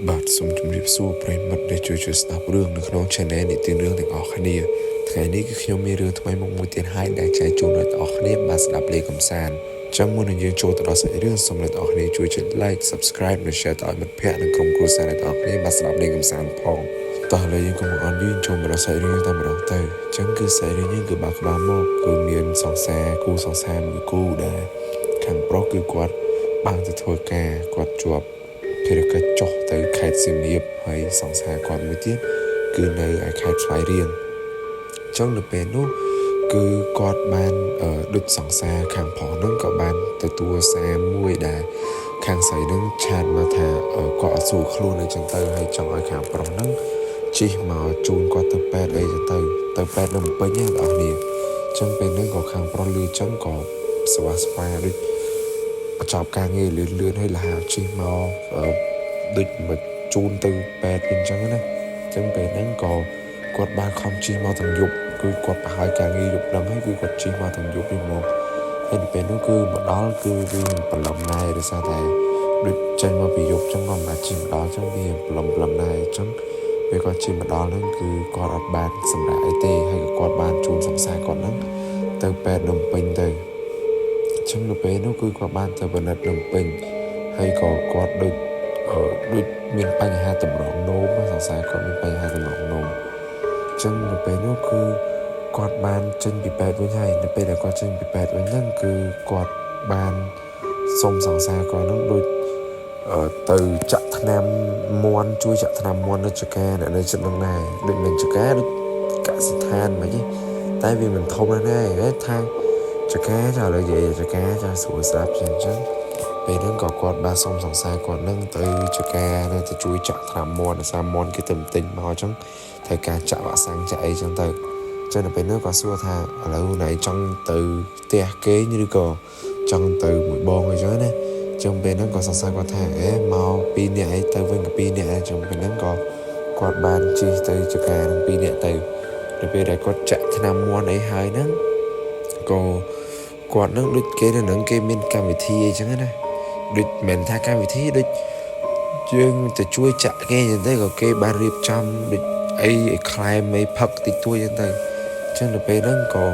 បាទសូមជម្រាបសួរប្រិយមិត្តដែលជួយស្ដាប់រឿងនៅក្នុង Channel នេះទីរឿងទាំងអស់គ្នាថ្ងៃនេះគឺខ្ញុំមានរឿងថ្មីមកមួយទៀតហើយដែលចែកជូនដល់អ្នកគ្នាបាទស្ដាប់លេងកំសាន្តចាំមុននឹងយើងចូលទៅដល់សាច់រឿងសូមអ្នកគ្នាជួយចុច Like Subscribe និង Share ទៅឲ្យមិត្តភ័ក្តិនិងក្រុមគ្រួសារអ្នកគ្នាបាទស្ដាប់លេងកំសាន្តផងតោះឥឡូវយើងកុំអន់យូរចូលមកដល់សាច់រឿងតែម្ដងទៅអញ្ចឹងគឺសាច់រឿងនេះគឺបាក់ក្បាលមកគឺមានសង្សារគូសង្សារមួយគូដែលខាងប្រុសគឺគាត់បានទៅធ្វើការគាត់ជាប់ភារកិច្ចចុះទៅខេត្តសៀមរាបហើយសង្សារគាត់មួយទៀតគឺនៅឯខេត្តស្វាយរៀងអញ្ចឹងនៅពេលនោះគឺគាត់បានដូចសង្សារខាងប្រុសនឹងក៏បានទទួលសារមួយដែលខាងស្រីនឹងឆាតមកថាគាត់អត់ស្រួលខ្លួនអីចឹងទៅហើយចង់ឲ្យខាងប្រុសនឹងជិះមកជូនគាត់ទៅពេទ្យអីចឹងទៅពេទ្យនៅភ្នំពេញណាបងប្អូនអញ្ចឹងពេលហ្នឹងក៏ខាងប្រុសលឺចឹងក៏ស្វាស្វាដូចបញ្ចប់ការងារលឿនហើយលះជិះមកដូចមកជូនទៅពេទ្យវិញចឹងណាអញ្ចឹងពេលហ្នឹងក៏គាត់បានខំជិះមកទាំងយប់គឺគាត់ប្រហែលការងារយប់ហ្នឹងហើយគឺគាត់ជិះមកទាំងយប់វិញមកហើយពេលនោះគឺមកដល់គឺវាប្រឡំណែដោយសារតែដូចចេញមកពីយប់ចឹងក៏មិនអាចជិះមកដល់ចឹងវាប្រឡំណែចឹងពេលគាត់ជិះមកដល់ហ្នឹងគឺគាត់អត់បានសម្រាប់អីទេហើយក៏គាត់បានជូនសង្សារគាត់ហ្នឹងទៅពេទ្យភ្នំពេញទៅចឹងនៅពេលនោះគឺគាត់បានទៅពិនិត្យភ្នំពេញហើយក៏គាត់ដូចមានបញ្ហាតម្រងនោមសង្សារគាត់មានបញ្ហាតម្រងនោមចឹងនៅពេលនោះគឺគាត់បានចេញពីពេទ្យវិញហើយនៅពេលដែលគាត់ចេញពីពេទ្យវិញហ្នឹងគឺគាត់បានសុំសង្សារគាត់ហ្នឹងដូចទៅចាក់ថ្នាំមន់ជួយចាក់ថ្នាំមន់នៅចកានៅចិត្តនឹងដែរដូចមិនចកាដូចកសិដ្ឋានមិនទេតែវាមិនធំណាស់ទេថាចកាចាឥឡូវនិយាយចកាចាស្រួលស្រាប់ជាងចឹងពេលហ្នឹងក៏គាត់បានសុំសង្សារគាត់នឹងទៅចកានៅទៅជួយចាក់ថ្នាំមន់ដោយសារមន់គេទៅទិញមកចឹងត្រូវការចាក់វ៉ាក់សាំងចាក់អីចឹងទៅចឹងនៅពេលនោះក៏សួរថាឥឡូវណៃចង់ទៅផ្ទះគេឬក៏ចង់ទៅមួយបងអីចឹងណាចឹងពេលហ្នឹងក៏សង្សារគាត់ថាមក2នាក់អីទៅវិញក៏2នាក់ចឹងពេលហ្នឹងក៏គាត់បានជិះទៅចកានឹង2នាក់ទៅនៅពេលដែលគាត់ចាក់ថ្នាំមន់អីហើយហ្នឹងក៏គាត់នឹងដូចគេនៅនឹងគេមានកម្មវិធីអីចឹងណាដូចមិនថាកម្មវិធីដូចយើងទៅជួយចាក់គេចឹងទៅក៏គេបានរៀបចំដូចអីខ្លែមអីផឹកតិចតួចចឹងទៅចឹងទៅពេលហ្នឹងក៏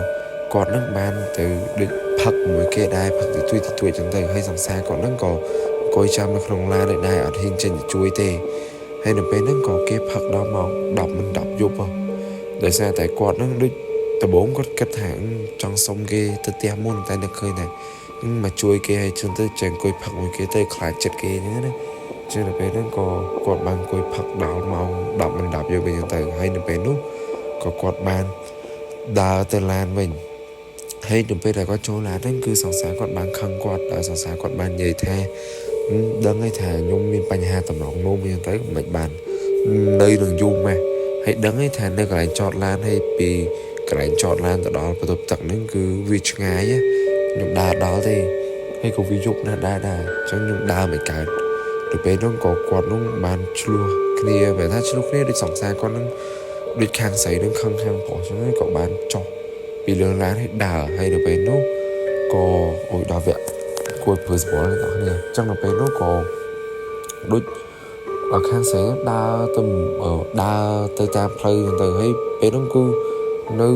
គាត់នឹងបានទៅដូចផឹកមួយគេដែរផឹកតិចតួចចឹងទៅហើយសង្សារគាត់នឹងក៏អង្គុយចាំនៅក្នុងឡានដែរអត់ហ៊ានចេញទៅជួយទេហើយនៅពេលហ្នឹងក៏គេផឹកដល់ម៉ោង10មិន10យប់ដោយសារតែគាត់នឹងដូចដំបូងគាត់គិតថាចង់សុំគេទៅផ្ទះមុនតែនឹកឃើញថាមកជួយគេឲ្យជឿនទៅចេះអង្គុយផឹកមួយគេទៅខ្លាចចិត្តគេចឹងណាចឹងនៅពេលហ្នឹងក៏គាត់បានអង្គុយផឹកដល់ម៉ោង10មិន10យប់វិញទៅហើយនៅពេលនោះក៏គាត់បានដើរទៅឡានវិញហើយនៅពេលដែលគាត់ចូលឡានហ្នឹងគឺសង្សារគាត់បានខឹងគាត់ដោយសង្សារគាត់បាននិយាយថាដឹងហើយថាខ្ញុំមានបញ្ហាតម្រងនោមវិញទៅមិនបាននៅនឹងយូរម៉េះហើយដឹងហើយថានៅកន្លែងចតឡានហើយពីកន្លែងចតឡានទៅដល់បន្ទប់ទឹកហ្នឹងគឺវាឆ្ងាយខ្ញុំដើរដល់ទេហើយក៏វាយប់ណាស់ដែរអញ្ចឹងខ្ញុំដើរមិនកើតទៅពេលនោះក៏គាត់នោះបានឆ្លោះគ្នាបែរថាឆ្លោះគ្នាដូចសង្សារគាត់នឹងដូចខាងស្រីនឹងខឹងខាងប្រុសអញ្ចឹងក៏បានចុះពីលើឡានឲ្យដើរហើយទៅពេលនោះក៏អូយដល់វគ្គគួរព្រឺស្បល់អ្នកនរអញ្ចឹងទៅពេលនោះក៏ដូចខាងស្រីដើរទៅតាមផ្លូវទៅហើយពេលនោះគឺនៅ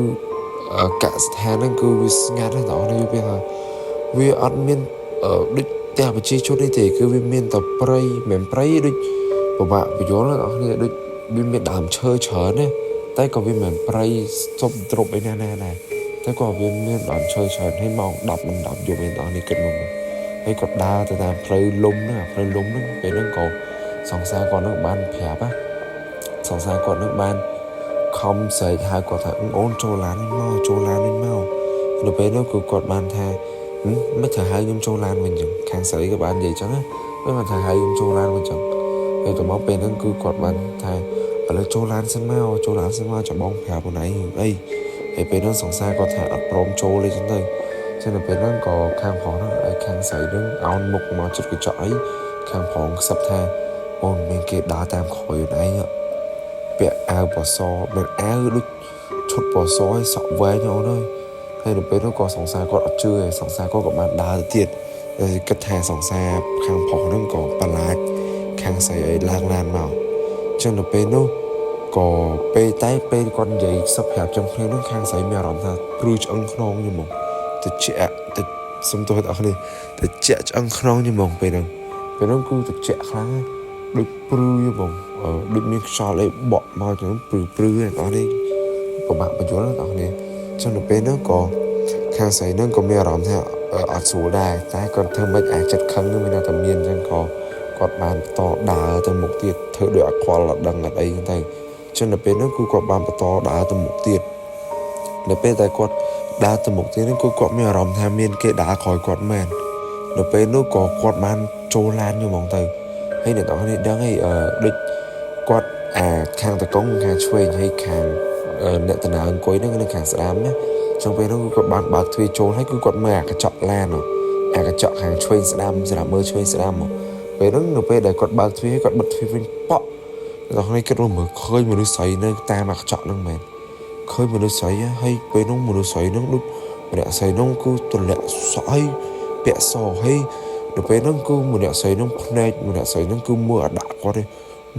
កសិដ្ឋានហ្នឹងគឺវាស្ងាត់ណាស់បងប្អូនវាអត់មានដូចផ្ទះប្រជាជនទេគឺវាមានតែព្រៃមិនព្រៃដូចពិបាកបញ្យល់ណាបងប្អូនដូចវាមានដើមឈើច្រើនណាតែក៏វាមិនព្រៃស្ទប់ទ្រប់អីណាដែរតែក៏វាមានដើមឈើច្រើនហើយម៉ោង10មិន10យប់ឯងនេះគិតមកហើយគាត់ដើរទៅតាមផ្លូវលំហ្នឹងផ្លូវលំហ្នឹងពេលហ្នឹងក៏សង្សារគាត់នឹងបានប្រាប់សង្សារគាត់នឹងបានខំស្រែកហៅគាត់ថាអូនចូលឡាននេះមកនៅពេលនោះគឺគាត់បានថាមិនថាហៅខ្ញុំចូលឡានវិញចឹងខាងស្រីក៏បាននិយាយចឹងណាមិនថាហៅខ្ញុំចូលឡានវិញចឹងហើយទៅមកពេលហ្នឹងគឺគាត់បានថាឥឡូវចូលឡានសិនមកចាំបងប្រាប់ខ្លួនឯងអីហើយពេលហ្នឹងសង្សារគាត់ថាអត់ព្រមចូលទេចឹងទៅចឹងនៅពេលហ្នឹងក៏ខាងប្រុសហ្នឹងឲ្យខាងស្រីហ្នឹងអោនមុខមកជិតកញ្ចក់អីខាងប្រុសខ្សឹបថាអូនមានគេដើរតាមក្រោយខ្លួនឯងពាក់អាវពណ៌សមិនអាវដូចឈុតពណ៌សឲ្យសក់វែងអូនហើយនៅពេលនោះក៏សង្សារគាត់អត់ជឿឯងសង្សារគាត់ក៏បានដើរទៅទៀតគិតថាសង្សារខាងប្រុសហ្នឹងក៏ប្រឡាច ខាងស្រីឲ្យឡើងឡានមកចឹងនៅពេលនោះក៏ពេលតែពេលគាត់និយាយសុខប្រាប់ចំគ្នានោះខាងស្រីមានអារម្មណ៍ថាព្រឺឆ្អឹងខ្នងយំមកទៅជាទៅសំទោសដល់គ្នាទៅជាឆ្អឹងខ្នងយំមកពេលហ្នឹងគឺទៅជាខ្លាំងដូចព្រឺយំមកដូចមានខ្យល់អីបក់មកចឹងព្រឺអ្នកនរនេះពិបាកបញ្យល់អ្នកនរនេះចឹងនៅពេលហ្នឹងក៏ខាងស្រីហ្នឹងក៏មានអារម្មណ៍ថាអត់ស្រួលដែរតែគាត់ធ្វើមិនអាចចិត្តខឹងនឹងមានតែមានចឹងក៏គាត់បានបន្តដើរទៅមុខទៀតធ្វើដូចអត់ខ្វល់អត់ដឹងអត់អីចឹងទៅចឹងនៅពេលហ្នឹងគឺគាត់បានបន្តដើរទៅមុខទៀតនៅពេលតែគាត់ដើរទៅមុខទៀតហ្នឹងគឺគាត់មានអារម្មណ៍ថាមានគេដើរក្រោយគាត់មែននៅពេលនោះក៏គាត់បានចូលឡានយកហ្មងទៅហើយអ្នកនរនេះដឹងហើយដូចគាត់ខាងតកុងខាងឆ្វេងហើយខាងអ្នកតាណាអង្គុយហ្នឹងនៅខាងស្ដាំណាចឹងពេលនោះគាត់បានបើកទ្វារចូលហើយគឺគាត់មើលអាកញ្ចក់ឡានអាកញ្ចក់ខាងឆ្វេងស្ដាំសម្រាប់មើលឆ្វេងស្ដាំមកពេលហ្នឹងនៅពេលដែលគាត់បើកទ្វារគាត់បិទទ្វារវិញប៉ក់ដល់នេះគាត់មើលឃើញមនុស្សស្រីនៅតាមអាកញ្ចក់ហ្នឹងមែនឃើញមនុស្សស្រីហើយពេលហ្នឹងមនុស្សស្រីហ្នឹងដូចម្នាក់ស្រីហ្នឹងគឺទម្លាក់សក់ហើយពាក់សហើយនៅពេលហ្នឹងគឺម្នាក់ស្រីហ្នឹងភ្នែកម្នាក់ស្រីហ្នឹងគឺមើលអាដាក់គាត់ទេ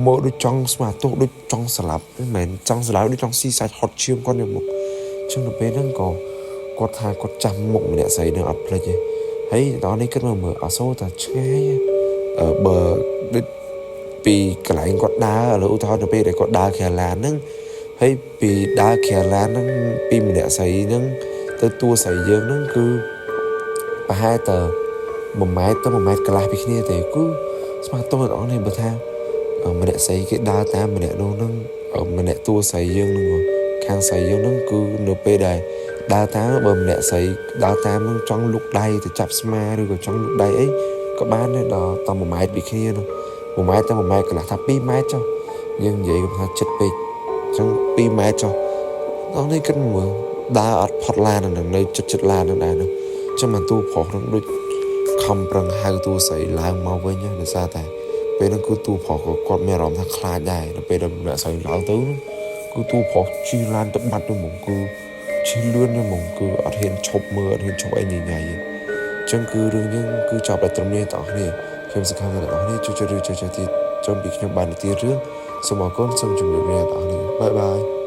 មើលដូចចង់ស្មាទោសដូចចង់ស្លាប់មិនមែនចង់ស្លាប់ដូចចង់ស៊ីសាច់ហត់ឈាមគាត់យកមកចឹងនៅពេលហ្នឹងក៏គាត់ថាគាត់ចាំមុខម្នាក់ស្រីហ្នឹងអត់ភ្លេចទេហើយដល់នេះគាត់មើលអសូរតែឆ្ងាយបើដូចពីកន្លែងគាត់ដើរឥឡូវឧទាហរណ៍នៅពេលដែលគាត់ដើរក្រៅឡានហ្នឹងហើយពីដើរក្រៅឡានហ្នឹងពីម្នាក់ស្រីហ្នឹងទៅតួស្រីយើងហ្នឹងគឺប្រហែលតែ1ម៉ែត្រទៅ1ម៉ែត្រកន្លះពីគ្នាទេគឺស្មាតោះដល់នេះបើថាម្នាក់ស្រីគេដើរតាមម្នាក់នោះហ្នឹងម្នាក់តួស្រីយើងហ្នឹងខាងស្រីយើងហ្នឹងគឺនៅពេលដែលដើរតាមបើម្នាក់ស្រីដើរតាមនឹងចង់លុកដៃទៅចាប់ស្មាឬក៏ចង់លុកដៃអីក៏បានដែរដល់តែ1ម៉ែត្រពីគ្នានោះ1ម៉ែត្រទៅ1ម៉ែត្រកន្លះថា2ម៉ែត្រចុះយើងនិយាយថាចិត្តពេកអញ្ចឹង2ម៉ែត្រចុះដល់នេះគិតមើលដើរអត់ផុតឡានហ្នឹងនៅចិត្តឡានហ្នឹងដែរនោះចាំមិនទូប្រុសហ្នឹងដូចខំប្រឹងហៅទូស្រីឡើងមកវិញដោយសារតែពេលហ្នឹងគឺទូប្រុសក៏គាត់មានអារម្មណ៍ថាខ្លាចដែរដល់ពេលដែលម្នាក់ស្រីឡើងទៅគឺទូប្រុសជិះឡានទៅបាត់ទៅហ្មងគឺជិះលឿនទៅហ្មងគឺអត់ហ៊ានឈប់មើលអត់ហ៊ានឈប់អីញ៉ៃទេអញ្ចឹងគឺរឿងយើងគឺចប់តែត្រឹមនេះបងប្អូនខ្ញុំសង្ឃឹមថាបងប្អូនជួយទៀតចំពីខ្ញុំបាននិទានរឿងសូមអរគុណសូមជម្រាបលាបងប្អូនបាយបាយ